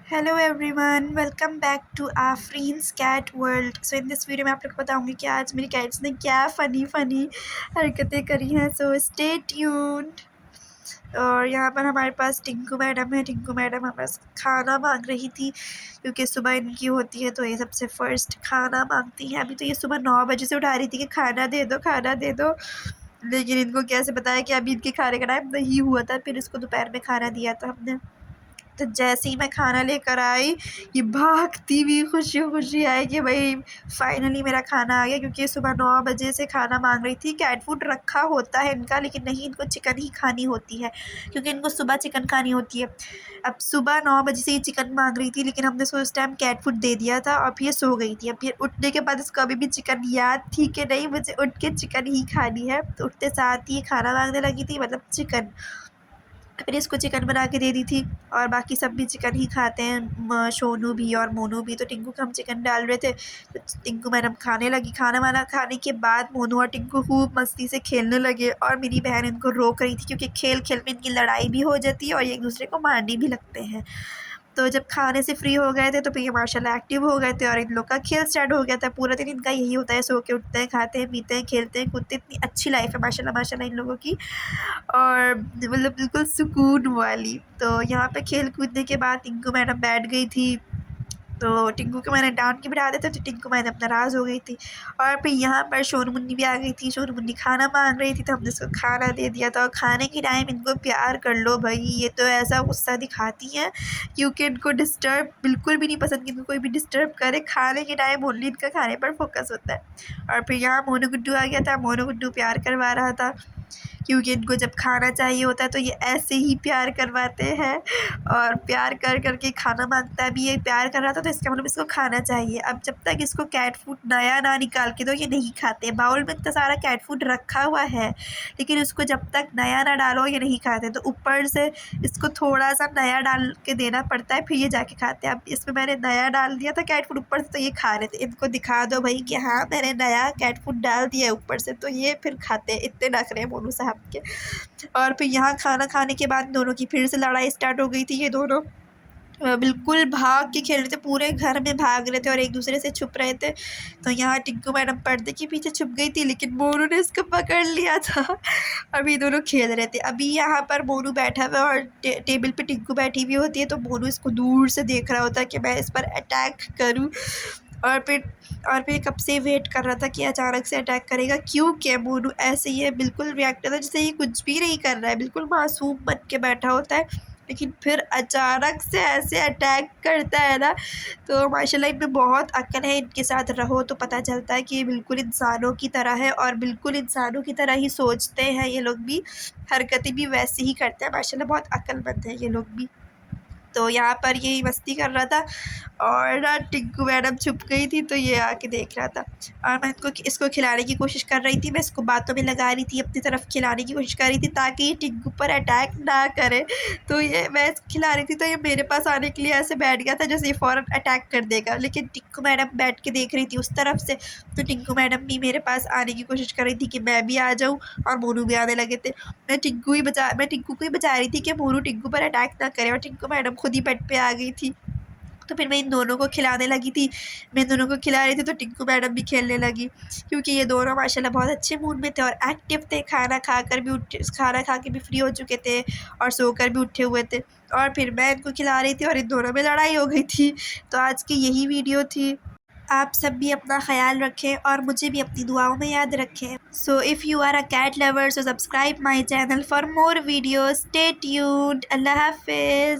Hello everyone, welcome back to Afreen's cat world. So in this video में आप लोग को बताऊंगी कि आज मेरी कैट्स ने क्या फ़नी फ़नी हरकतें करी हैं। So stay tuned. और यहाँ पर हमारे पास टिंकू मैडम है। टिंकू मैडम हमारे पास खाना मांग रही थी क्योंकि सुबह इनकी होती है तो ये सबसे फ़र्स्ट खाना मांगती हैं। अभी तो ये सुबह 9 बजे से उठा रही थी कि खाना दे दो, खाना दे दो। लेकिन इनको कैसे बताया कि अभी इनके खाने का टाइम नहीं हुआ था। फिर इसको दोपहर में खाना दिया था हमने। तो जैसे ही मैं खाना लेकर आई, ये भागती हुई खुशी-खुशी आई कि भई फाइनली मेरा खाना आ गया, क्योंकि सुबह 9 बजे से खाना मांग रही थी। कैट फूड रखा होता है इनका, लेकिन नहीं, इनको चिकन ही खानी होती है क्योंकि इनको सुबह चिकन खानी होती है। अब सुबह 9 बजे से ये चिकन मांग रही थी, लेकिन हमने इसको उस टाइम कैट फूड दे दिया था और फिर ये सो गई थी। अब फिर उठने के बाद इसको अभी भी चिकन याद थी कि नहीं, मुझे उठ के चिकन ही खानी है। तो उठते साथ ही ये खाना मांगने लगी थी, मतलब चिकन। फिर इसको चिकन बना के दे दी थी और बाकी सब भी चिकन ही खाते हैं, सोनू भी और मोनू भी। तो टिंकू को हम चिकन डाल रहे थे तो टिंकू मैडम खाने लगी। खाना वाना खाने के बाद मोनू और टिंकू खूब मस्ती से खेलने लगे और मेरी बहन इनको रोक रही थी क्योंकि खेल खेल में इनकी लड़ाई भी हो जाती है और ये एक दूसरे को मारने भी लगते हैं। तो जब खाने से फ्री हो गए थे तो फिर ये माशाल्लाह एक्टिव हो गए थे और इन लोग का खेल स्टार्ट हो गया था। पूरा दिन इनका यही होता है, सो के उठते हैं, खाते हैं, पीते हैं, खेलते हैं, कूदते हैं। इतनी अच्छी लाइफ है माशाल्लाह माशाल्लाह इन लोगों की, और मतलब बिल्कुल सुकून वाली। तो यहाँ पे खेल कूदने के बाद टिंकू मैडम बैठ गई थी। तो टिंकू को मैंने डांट के बिठा दिया था तो टिंकू मैडम नाराज़ हो गई थी। और फिर यहाँ पर सोनू मुन्नी भी आ गई थी। सोनू मुन्नी खाना मांग रही थी तो हमने उसको खाना दे दिया था। और खाने के टाइम इनको प्यार कर लो भाई, ये तो ऐसा गुस्सा दिखाती हैं क्योंकि इनको डिस्टर्ब बिल्कुल भी नहीं पसंद कि इनको कोई भी डिस्टर्ब करे। खाने के टाइम ओनली इनका खाने पर फोकस होता है। और फिर यहाँ मोनू गुड्डू आ गया था। मोनू गुड्डू प्यार करवा रहा था क्योंकि इनको जब खाना चाहिए होता है तो ये ऐसे ही प्यार करवाते हैं और प्यार कर कर के खाना मांगता है। अभी ये प्यार कर रहा था तो इसका मतलब इसको खाना चाहिए। अब जब तक इसको कैट फूड नया ना निकाल के दो ये नहीं खाते। बाउल में इतना सारा कैट फूड रखा हुआ है लेकिन उसको जब तक नया ना डालो ये नहीं खाते। तो ऊपर से इसको थोड़ा सा नया डाल के देना पड़ता है फिर ये जाके खाते हैं। अब इसमें मैंने नया डाल दिया था कैट फूड ऊपर से तो ये खा रहे थे। इनको दिखा दो भाई कि हाँ मैंने नया कैट फूड डाल दिया है ऊपर से, तो ये फिर खाते हैं। इतने नखरे हैं मोनू साहब के। और फिर यहाँ खाना खाने के बाद दोनों की फिर से लड़ाई स्टार्ट हो गई थी। ये दोनों बिल्कुल भाग के खेल रहे थे, पूरे घर में भाग रहे थे और एक दूसरे से छुप रहे थे। तो यहाँ टिंकू मैडम पर्दे के पीछे छुप गई थी लेकिन मोनू ने इसको पकड़ लिया था। अभी दोनों खेल रहे थे। अभी यहाँ पर मोनू बैठा हुआ और टेबल पे टिंकू बैठी हुई होती है तो मोनू इसको दूर से देख रहा होता है कि मैं इस पर अटैक करूँ। और फिर कब से वेट कर रहा था कि अचानक से अटैक करेगा। क्योंकि मोनू ऐसे ही है, बिल्कुल रिएक्ट करता है जैसे ये कुछ भी नहीं कर रहा है, बिल्कुल मासूम बन के बैठा होता है। लेकिन फिर अचानक से ऐसे अटैक करता है ना, तो माशाल्लाह इनमें बहुत अक्ल है। इनके साथ रहो तो पता चलता है कि ये बिल्कुल इंसानों की तरह है और बिल्कुल इंसानों की तरह ही सोचते हैं ये लोग भी, हरकतें भी वैसे ही करते हैं। माशाल्लाह बहुत अक्लमंद हैं ये लोग भी। तो यहाँ पर यही मस्ती कर रहा था और ना टिंकू मैडम छुप गई थी तो ये आके देख रहा था। और मैं इसको खिलाने की कोशिश कर रही थी, मैं इसको बातों में लगा रही थी, अपनी तरफ खिलाने की कोशिश कर रही थी ताकि ये टिंकू पर अटैक ना करे। तो ये मैं इसको खिला रही थी तो ये मेरे पास आने के लिए ऐसे बैठ गया था जैसे ये फ़ौरन अटैक कर देगा। लेकिन टिंकू मैडम बैठ के देख रही थी उस तरफ से, तो टिंकू मैडम भी मेरे पास आने की कोशिश कर रही थी कि मैं भी आ जाऊँ और मोनू भी आने लगे थे। मैं टिंकू को ही बचा रही थी कि मोनू टिंकू पर अटैक ना करे और टिंकू मैडम खुद ही बेड पे आ गई थी। तो फिर मैं इन दोनों को खिलाने लगी थी। मैं इन दोनों को खिला रही थी तो टिंकू मैडम भी खेलने लगी क्योंकि ये दोनों माशाल्लाह बहुत अच्छे मूड में थे और एक्टिव थे। खाना खा के भी फ्री हो चुके थे और सोकर भी उठे हुए थे। और फिर मैं इनको खिला रही थी और इन दोनों में लड़ाई हो गई थी। तो आज की यही वीडियो थी। आप सब भी अपना ख़याल रखें और मुझे भी अपनी दुआओं में याद रखें। So if you are a cat lover so subscribe my channel for more videos. Stay tuned. अल्लाह हाफ़िज़।